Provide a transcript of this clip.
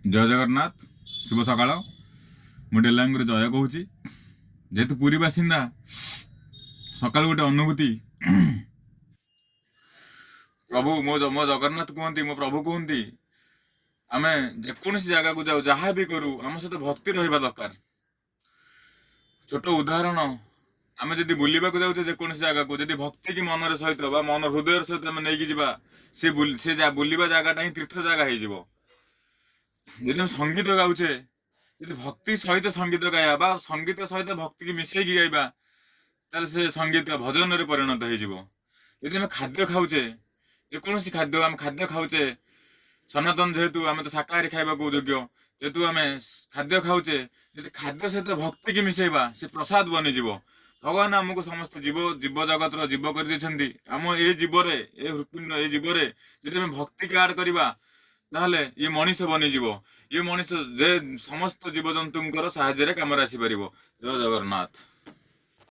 जय जगन्नाथ शुभ सकाळ मु डेलांगुर जय कहूँ जेहेतु पुरी बासिंदा सकाल गोटे अनुभूति प्रभु मो जगन्नाथ कहती मो प्रभु कहती आम जेकोसी जगह को जाऊ जहाँ भी करूँ आम सहित भक्ति रहा दरकार। छोट उदाहरण आम जदि बुलवा जाऊे जेकोसी जगह को जदि भक्ति की मन सहित मन हृदय सहित आम नहीं जावा से बुलवा जगहटा ही तीर्थ जगह हो। जब संगीत गाऊे यदि भक्ति सहित संगीत गाया संगीत सहित भक्ति की मिसई गाइबा ताल से संगीत भजन रे परिणत हो। खाद्य खाऊे जेकोसी खाद्य आम खाद्य खाऊे सनातन जेहेतु आम तो शाकाहारी खाइबा योग्य जेहेतु आम खाद्य खाऊे यदि खाद्य सहित भक्ति की मिसेबा से प्रसाद बनीज। भगवान आमको समस्त जीव जीव जगत जीव कर आम ए जीवर ए हृत्पिंड ए जीवर यदि भक्ति की आड करवा ताहले ये मनीष बनीज। ये मनीष जे समस्त जीवजंतुंकर साहाय्य कम आसीपर। जय जगन्नाथ।